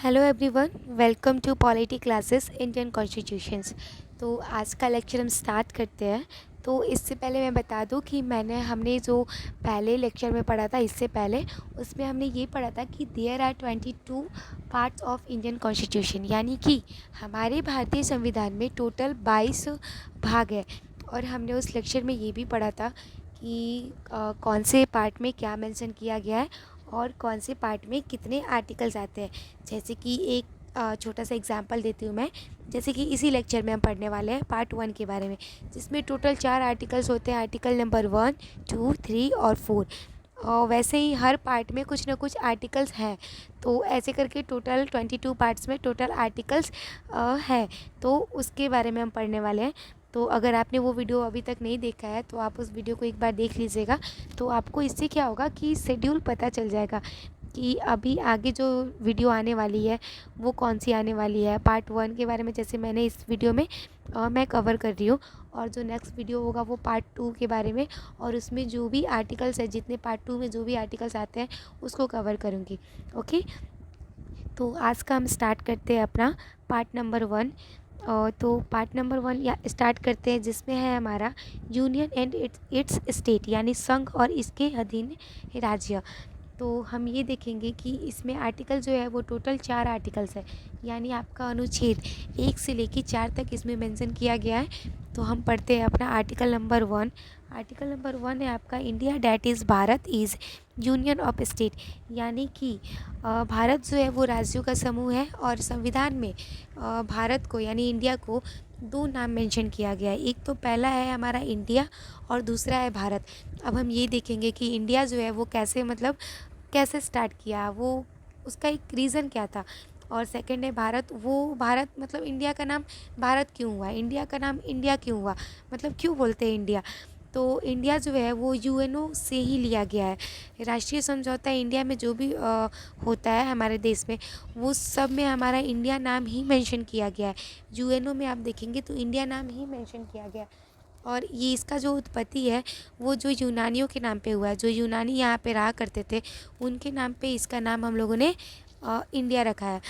Hello everyone, welcome to polity classes Indian constitutions. तो आज का लेक्चर हम स्टार्ट करते हैं। तो इससे पहले मैं बता दूं कि हमने जो पहले लेक्चर में पढ़ा था, इससे पहले उसमें हमने ये पढ़ा था कि there are 22 parts of Indian constitution, यानी कि हमारे भारतीय संविधान में टोटल 22 भाग है। और हमने उस लेक्चर में ये भी पढ़ा था कि कौन से पार्ट में क्या मेंशन किया गया है और कौन से पार्ट में कितने आर्टिकल्स आते हैं। जैसे कि एक छोटा सा एग्जांपल देती हूँ मैं। जैसे कि इसी लेक्चर में हम पढ़ने वाले हैं पार्ट 1 के बारे में, जिसमें टोटल 4 आर्टिकल्स होते हैं। आर्टिकल नंबर 1, 2, 3 और 4। और वैसे ही हर पार्ट में कुछ ना कुछ आर्टिकल्स हैं। तो ऐसे करके टोटल 22 पार्ट्स में टोटल आर्टिकल्स है। तो उसके बारे में हम पढ़ने वाले हैं। तो अगर आपने वो वीडियो अभी तक नहीं देखा है तो आप उस वीडियो को एक बार देख लीजिएगा। तो आपको इससे क्या होगा कि शेड्यूल पता चल जाएगा कि अभी आगे जो वीडियो आने वाली है वो कौन सी आने वाली है। पार्ट 1 के बारे में जैसे मैंने इस वीडियो में मैं कवर कर रही हूँ, और जो नेक्स्ट वीडियो होगा वो पार्ट 2 के बारे में, और उसमें जो भी आर्टिकल्स है, जितने पार्ट 2 में जो भी आर्टिकल्स आते हैं उसको कवर करूँगी। ओके, तो आज का हम स्टार्ट करते हैं अपना पार्ट नंबर 1। तो पार्ट नंबर 1 या स्टार्ट करते हैं, जिसमें है हमारा यूनियन एंड इट्स स्टेट, यानी संघ और इसके अधीन राज्य। तो हम ये देखेंगे कि इसमें आर्टिकल जो है वो टोटल 4 आर्टिकल्स है, यानी आपका अनुच्छेद 1 से लेकर 4 तक इसमें मेंशन किया गया है। तो हम पढ़ते हैं अपना आर्टिकल नंबर 1। आर्टिकल नंबर 1 है आपका, India that is Bharat is union of state, यानी कि भारत जो है वो राज्यों का समूह है। और संविधान में भारत को यानी इंडिया को 2 नाम मेंशन किया गया है। एक तो पहला है हमारा इंडिया और दूसरा है भारत। अब हम ये देखेंगे कि इंडिया जो है वो कैसे स्टार्ट किया, वो उसका एक रीज़न क्या था। और सेकंड है भारत। वो भारत मतलब इंडिया का नाम भारत क्यों हुआ, इंडिया का नाम इंडिया क्यों हुआ, मतलब क्यों बोलते हैं इंडिया। तो इंडिया जो है वो यूएनओ से ही लिया गया है। राष्ट्रीय समझौता इंडिया में जो भी होता है हमारे देश में, वो सब में हमारा इंडिया नाम ही मेंशन किया गया है। यूएनओ में आप देखेंगे तो इंडिया नाम ही मेंशन किया गया है। और ये इसका जो उत्पत्ति है वो जो यूनानियों के नाम पे हुआ है। जो यूनानी यहाँ पे रहा करते थे उनके नाम पे इसका नाम हम लोगों ने इंडिया रखा है।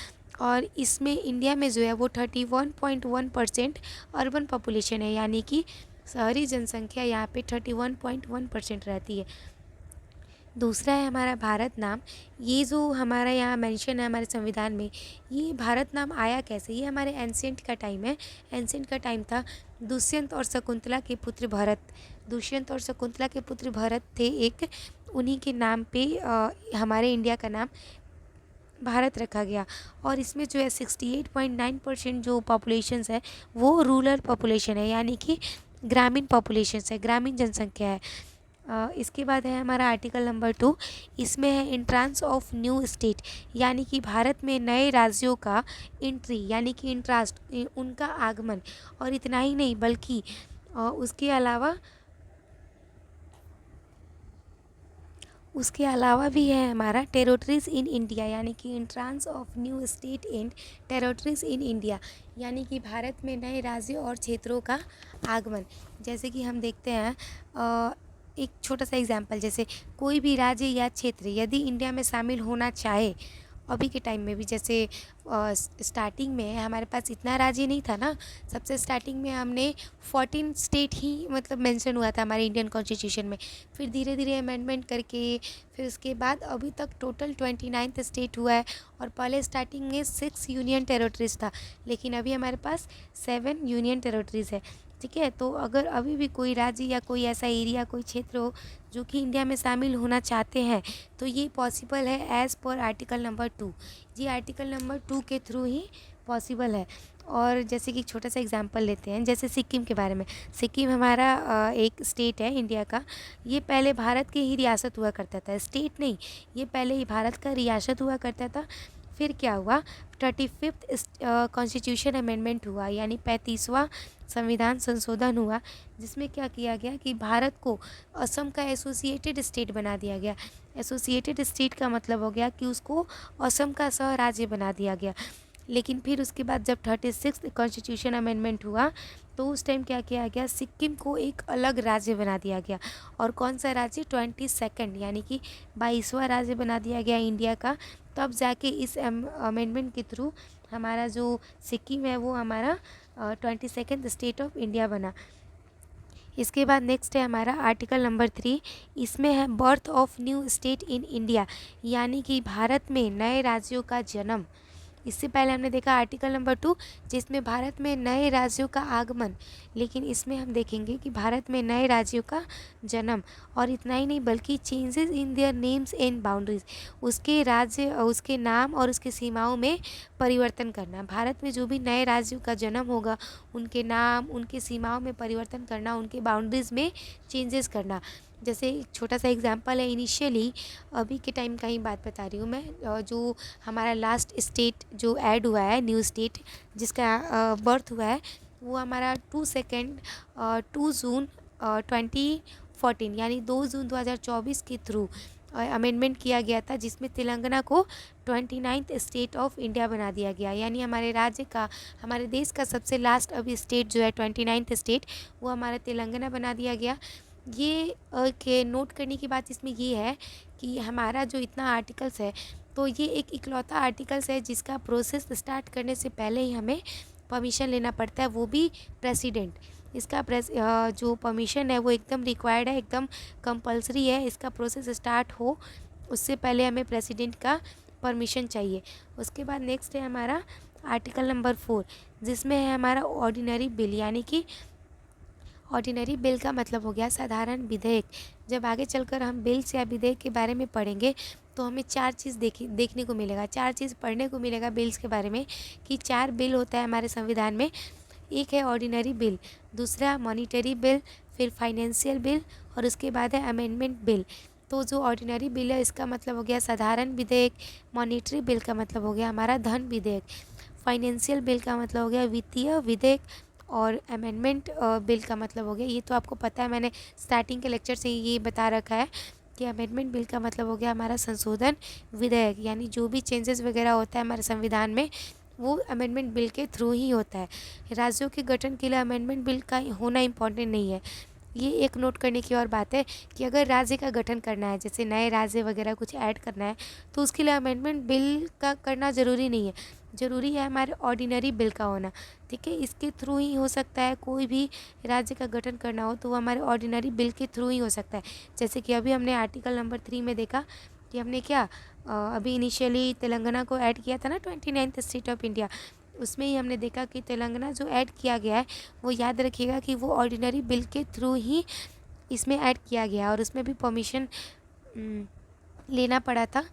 और इसमें इंडिया में जो है वो 31.1% अर्बन पॉपुलेशन है, यानी कि शहरी जनसंख्या यहाँ पे 31.1% रहती है। दूसरा है हमारा भारत नाम। ये जो हमारा यहाँ मेंशन है हमारे संविधान में, ये भारत नाम आया कैसे। ये हमारे एंशिएंट का टाइम है। एंशिएंट का टाइम था दुष्यंत और शकुंतला के पुत्र भरत। दुष्यंत और शकुंतला के पुत्र भरत थे एक, उन्हीं के नाम पे हमारे इंडिया का नाम भारत रखा गया। और इसमें जो है 68.9% जो पॉपुलेशन है वो रूरल पॉपुलेशन है, यानी कि ग्रामीण पॉपुलेशन है, ग्रामीण जनसंख्या है। इसके बाद है हमारा आर्टिकल नंबर 2। इसमें है इंट्रांस ऑफ न्यू स्टेट, यानी कि भारत में नए राज्यों का एंट्री, यानी कि इंट्रास्ट उनका आगमन। और इतना ही नहीं बल्कि उसके अलावा भी है हमारा टेरिटरीज इन इंडिया, यानी कि entrance of new state and territories in India, यानी कि भारत में नए राज्यों और क्षेत्रों का आगमन। जैसे कि हम देखते हैं एक छोटा सा एग्जांपल, जैसे कोई भी राज्य या क्षेत्र यदि इंडिया में शामिल होना चाहे, अभी के टाइम में भी जैसे स्टार्टिंग में हमारे पास इतना राज्य नहीं था ना। सबसे स्टार्टिंग में हमने 14 स्टेट ही मतलब मेंशन हुआ था हमारे इंडियन कॉन्स्टिट्यूशन में। फिर धीरे धीरे अमेंडमेंट करके फिर उसके बाद अभी तक टोटल 29th स्टेट हुआ है। और पहले स्टार्टिंग में 6 यूनियन टेरिटरीज था, लेकिन अभी हमारे पास 7 यूनियन टेरिटरीज है। ठीक है, तो अगर अभी भी कोई राज्य या कोई ऐसा एरिया, कोई क्षेत्र हो जो कि इंडिया में शामिल होना चाहते हैं, तो ये पॉसिबल है एज़ पर आर्टिकल नंबर 2। ये आर्टिकल नंबर 2 के थ्रू ही पॉसिबल है। और जैसे कि छोटा सा एग्जांपल लेते हैं, जैसे सिक्किम के बारे में। सिक्किम हमारा एक स्टेट है इंडिया का। ये पहले भारत की ही रियासत हुआ करता था, स्टेट नहीं, ये पहले ही भारत का रियासत हुआ करता था। फिर क्या हुआ, 35th कॉन्स्टिट्यूशन अमेंडमेंट हुआ, यानी 35वां संविधान संशोधन हुआ, जिसमें क्या किया गया कि भारत को असम का एसोसिएटेड स्टेट बना दिया गया। एसोसिएटेड स्टेट का मतलब हो गया कि उसको असम का सह राज्य बना दिया गया। लेकिन फिर उसके बाद जब 36th कॉन्स्टिट्यूशन अमेंडमेंट हुआ तो उस टाइम क्या किया गया, सिक्किम को एक अलग राज्य बना दिया गया। और कौन सा राज्य, 22nd यानी कि 22वां राज्य बना दिया गया इंडिया का। तब जाके इस अमेंडमेंट के थ्रू हमारा जो सिक्किम है वो हमारा 22nd स्टेट ऑफ इंडिया बना। इसके बाद नेक्स्ट है हमारा आर्टिकल नंबर 3। इसमें है birth of new state in India, यानी कि भारत में नए राज्यों का जन्म। इससे पहले हमने देखा आर्टिकल नंबर 2 जिसमें भारत में नए राज्यों का आगमन, लेकिन इसमें हम देखेंगे कि भारत में नए राज्यों का जन्म। और इतना ही नहीं बल्कि changes in their names and boundaries, उसके राज्य, उसके नाम और उसके सीमाओं में परिवर्तन करना। भारत में जो भी नए राज्यों का जन्म होगा उनके नाम, उनके सीमाओं में परिवर्तन करना, उनके बाउंड्रीज़ में चेंजेस करना। जैसे एक छोटा सा एग्जांपल है, इनिशियली अभी के टाइम का ही बात बता रही हूँ मैं, जो हमारा लास्ट स्टेट जो ऐड हुआ है, न्यू स्टेट जिसका बर्थ हुआ है, वो हमारा 2 जून 2014 यानी 2 जून 2024 के थ्रू अमेंडमेंट किया गया था, जिसमें तेलंगाना को 29th स्टेट ऑफ इंडिया बना दिया गया। यानी हमारे राज्य का, हमारे देश का सबसे लास्ट अभी स्टेट जो है 29th स्टेट, वो हमारा तेलंगाना बना दिया गया। ये के नोट करने की बात इसमें ये है कि हमारा जो इतना आर्टिकल्स है, तो ये एक इकलौता आर्टिकल्स है जिसका प्रोसेस स्टार्ट करने से पहले ही हमें परमिशन लेना पड़ता है, वो भी प्रेसिडेंट। इसका जो परमिशन है वो एकदम रिक्वायर्ड है, एकदम कंपलसरी है। इसका प्रोसेस स्टार्ट हो उससे पहले हमें प्रेसिडेंट का परमिशन चाहिए। उसके बाद नेक्स्ट है हमारा आर्टिकल नंबर 4 जिसमें है हमारा ऑर्डिनरी बिल, यानी कि ऑर्डिनरी बिल का मतलब हो गया साधारण विधेयक। जब आगे चलकर हम बिल्स या विधेयक के बारे में पढ़ेंगे तो हमें 4 चीज़ देखने को मिलेगा, 4 चीज़ पढ़ने को मिलेगा बिल्स के बारे में, कि 4 बिल होता है हमारे संविधान में। एक है ऑर्डिनरी बिल, दूसरा मॉनिटरी बिल, फिर फाइनेंशियल बिल और उसके बाद है अमेंडमेंट बिल। तो जो ऑर्डिनरी बिल है इसका मतलब हो गया साधारण विधेयक, मॉनिटरी बिल का मतलब हो गया हमारा धन विधेयक, फाइनेंशियल बिल का मतलब हो गया वित्तीय विधेयक और अमेंडमेंट बिल का मतलब हो गया, ये तो आपको पता है, मैंने स्टार्टिंग के लेक्चर से ये बता रखा है कि अमेंडमेंट बिल का मतलब हो गया हमारा संशोधन विधेयक। यानी जो भी चेंजेस वगैरह होता है हमारे संविधान में वो अमेंडमेंट बिल के थ्रू ही होता है। राज्यों के गठन के लिए अमेंडमेंट बिल का होना इम्पॉर्टेंट नहीं है। ये एक नोट करने की और बात है कि अगर राज्य का गठन करना है, जैसे नए राज्य वगैरह कुछ ऐड करना है, तो उसके लिए अमेंडमेंट बिल का करना ज़रूरी नहीं है, ज़रूरी है हमारे ऑर्डिनरी बिल का होना। ठीक है, इसके थ्रू ही हो सकता है, कोई भी राज्य का गठन करना हो तो वो हमारे ऑर्डिनरी बिल के थ्रू ही हो सकता है। जैसे कि अभी हमने आर्टिकल नंबर 3 में देखा कि हमने क्या अभी इनिशियली तेलंगाना को ऐड किया था ना 29th स्टेट ऑफ इंडिया, उसमें ही हमने देखा कि तेलंगाना जो ऐड किया गया है वो याद रखिएगा कि वो ऑर्डिनरी बिल के थ्रू ही इसमें ऐड किया गया और उसमें भी परमिशन लेना पड़ा था।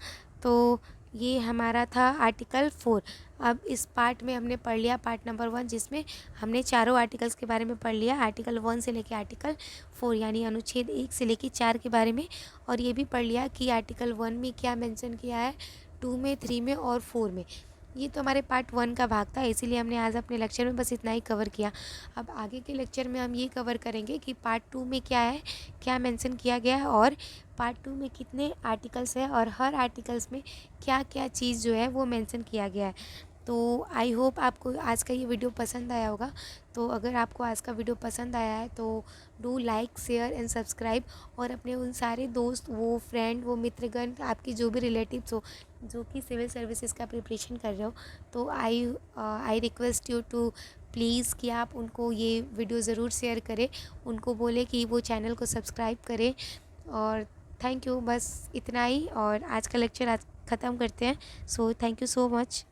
तो ये हमारा था आर्टिकल 4। अब इस पार्ट में हमने पढ़ लिया पार्ट नंबर 1 जिसमें हमने चारों आर्टिकल्स के बारे में पढ़ लिया, आर्टिकल 1 से लेकर आर्टिकल 4 यानी अनुच्छेद 1 से लेकर 4 के बारे में। और ये भी पढ़ लिया कि आर्टिकल 1 में क्या मेंशन किया है, 2 में, 3 में और 4 में। ये तो हमारे पार्ट 1 का भाग था, इसीलिए हमने आज अपने लेक्चर में बस इतना ही कवर किया। अब आगे के लेक्चर में हम ये कवर करेंगे कि पार्ट 2 में क्या है, क्या मेंशन किया गया है और पार्ट 2 में कितने आर्टिकल्स हैं और हर आर्टिकल्स में क्या क्या चीज़ जो है वो मेंशन किया गया है। तो आई होप आपको आज का ये वीडियो पसंद आया होगा। तो अगर आपको आज का वीडियो पसंद आया है तो do like, share and subscribe, और अपने उन सारे दोस्त, वो फ्रेंड, वो मित्रगण, आपकी जो भी रिलेटिव्स हो जो कि सिविल सर्विसेज का प्रिपरेशन कर रहे हो, तो I request you to please कि आप उनको ये वीडियो ज़रूर शेयर करें, उनको बोले कि वो चैनल को सब्सक्राइब करें। और थैंक यू, बस इतना ही, और आज का लेक्चर आज ख़त्म करते हैं। So thank you so much.